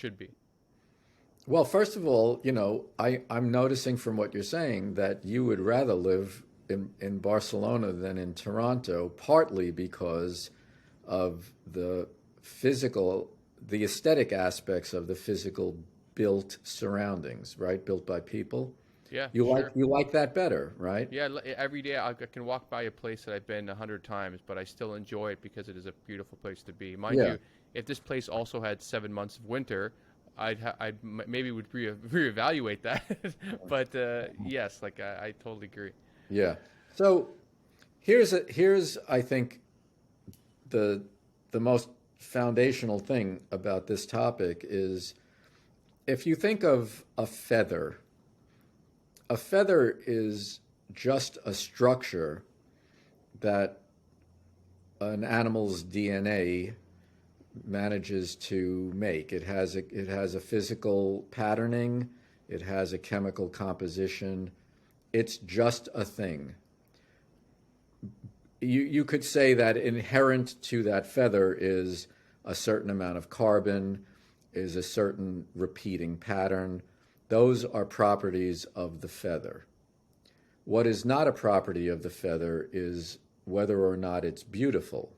should be. Well, first of all, I'm noticing from what you're saying that you would rather live in Barcelona than in Toronto, partly because of the aesthetic aspects of the physical built surroundings, right? Built by people. Yeah, You like sure. you like that better, right? Yeah, every day I can walk by a place that I've been 100 times, but I still enjoy it because it is a beautiful place to be. Mind Yeah. you, if this place also had 7 months of winter, maybe would reevaluate that. But yes, like I totally agree. Yeah. So here's I think the the most foundational thing about this topic is if you think of a feather is just a structure that an animal's DNA manages to make. It has a physical patterning, it has a chemical composition. It's just a thing. You could say that inherent to that feather is a certain amount of carbon, is a certain repeating pattern. Those are properties of the feather. What is not a property of the feather is whether or not it's beautiful.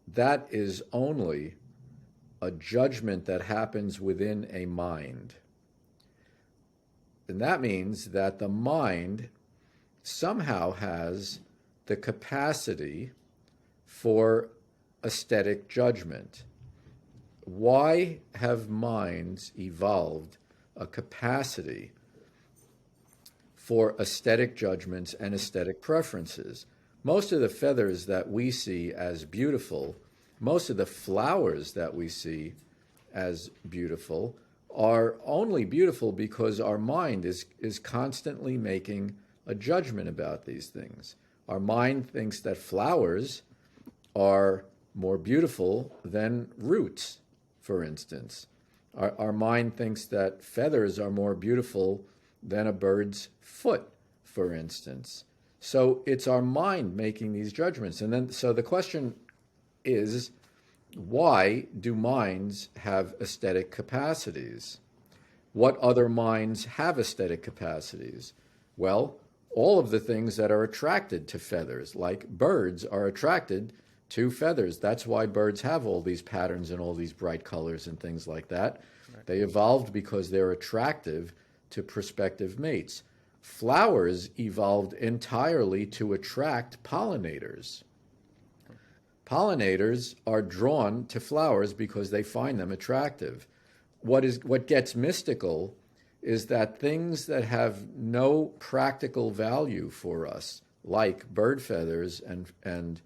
That is only a judgment that happens within a mind. And that means that the mind somehow has the capacity for aesthetic judgment. Why have minds evolved a capacity for aesthetic judgments and aesthetic preferences? Most of the feathers that we see as beautiful, most of the flowers that we see as beautiful, are only beautiful because our mind is constantly making a judgment about these things. Our mind thinks that flowers are more beautiful than roots, for instance. Our mind thinks that feathers are more beautiful than a bird's foot, for instance. So it's our mind making these judgments. And then, so the question is, why do minds have aesthetic capacities? What other minds have aesthetic capacities? Well, all of the things that are attracted to feathers, like birds are attracted to feathers. That's why birds have all these patterns and all these bright colors and things like that. Right. They evolved because they're attractive to prospective mates. Flowers evolved entirely to attract pollinators. Pollinators are drawn to flowers because they find them attractive. What gets mystical is that things that have no practical value for us, like bird feathers and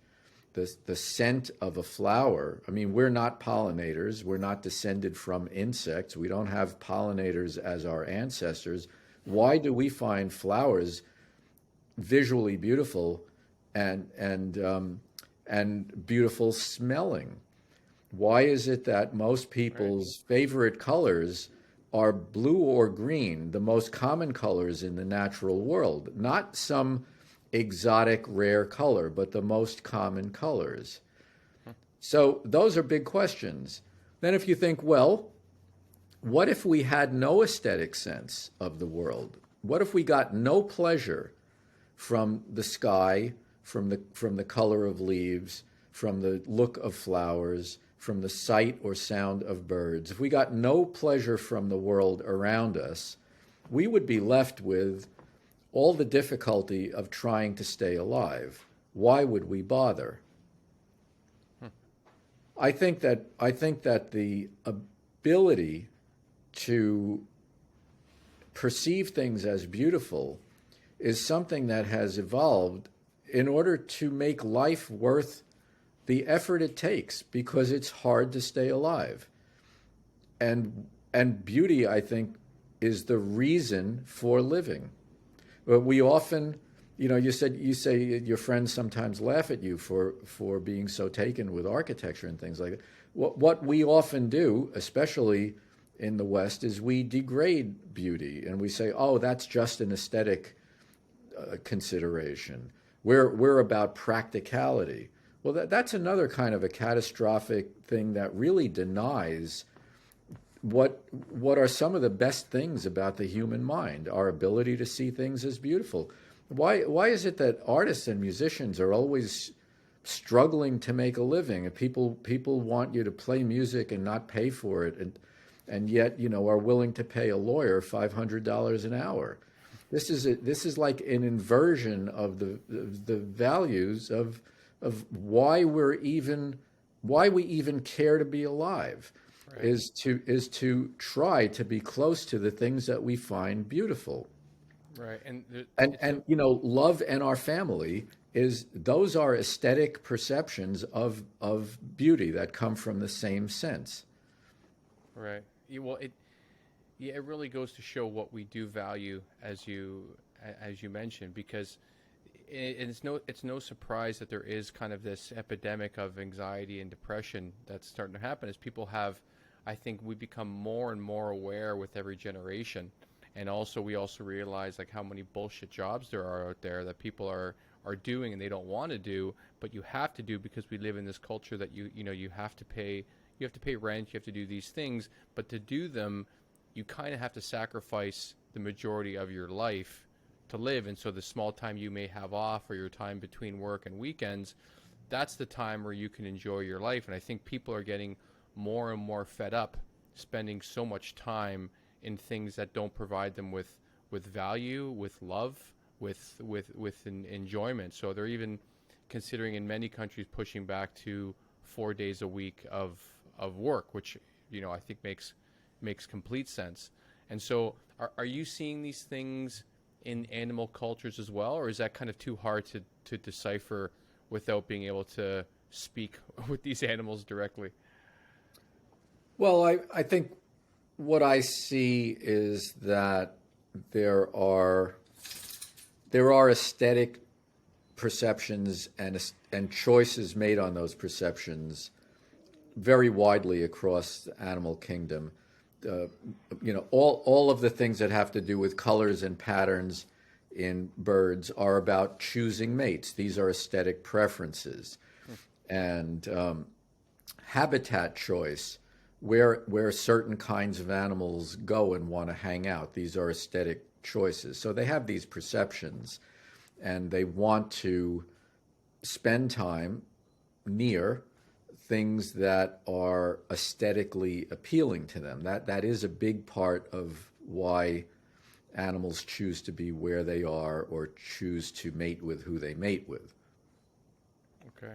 the scent of a flower. I mean, we're not pollinators. We're not descended from insects. We don't have pollinators as our ancestors. Why do we find flowers visually beautiful and beautiful smelling? Why is it that most Right. people's favorite colors are blue or green, the most common colors in the natural world? Not some exotic, rare color, but the most common colors. So those are big questions. Then if you think, well, what if we had no aesthetic sense of the world? What if we got no pleasure from the sky, from the color of leaves, from the look of flowers, from the sight or sound of birds? If we got no pleasure from the world around us, we would be left with all the difficulty of trying to stay alive. Why would we bother? I think that the ability to perceive things as beautiful is something that has evolved in order to make life worth the effort it takes, because it's hard to stay alive. And beauty, I think, is the reason for living. But we often, you say your friends sometimes laugh at you for being so taken with architecture and things like that. What we often do, especially in the West, is we degrade beauty and we say, oh, that's just an aesthetic consideration. We're about practicality. Well, that's another kind of a catastrophic thing that really denies what are some of the best things about the human mind? Our ability to see things as beautiful. Why is it that artists and musicians are always struggling to make a living, and people want you to play music and not pay for it, and yet are willing to pay a lawyer $500 an hour? This is like an inversion of the values of why we even care to be alive. Right. Is to try to be close to the things that we find beautiful. Right. And And love and our family those are aesthetic perceptions of beauty that come from the same sense. right. Well, it really goes to show what we do value, as you mentioned, because it's no surprise that there is kind of this epidemic of anxiety and depression that's starting to happen as people have. I think we become more and more aware with every generation, and we also realize like how many bullshit jobs there are out there that people are doing and they don't want to do, but you have to do because we live in this culture that you have to pay rent, you have to do these things, but to do them, you kind of have to sacrifice the majority of your life to live. And so the small time you may have off, or your time between work and weekends, that's the time where you can enjoy your life. And I think people are getting more and more fed up spending so much time in things that don't provide them with value, with love, with enjoyment. So they're even considering in many countries pushing back to 4 days a week of work, which I think makes complete sense. And so are you seeing these things in animal cultures as well, or is that kind of too hard to decipher without being able to speak with these animals directly? Well, I think what I see is that there are aesthetic perceptions and choices made on those perceptions very widely across the animal kingdom. All of the things that have to do with colors and patterns in birds are about choosing mates. These are aesthetic preferences. And habitat choice, where certain kinds of animals go and want to hang out. These are aesthetic choices. So they have these perceptions, and they want to spend time near things that are aesthetically appealing to them. That is a big part of why animals choose to be where they are or choose to mate with who they mate with. Okay.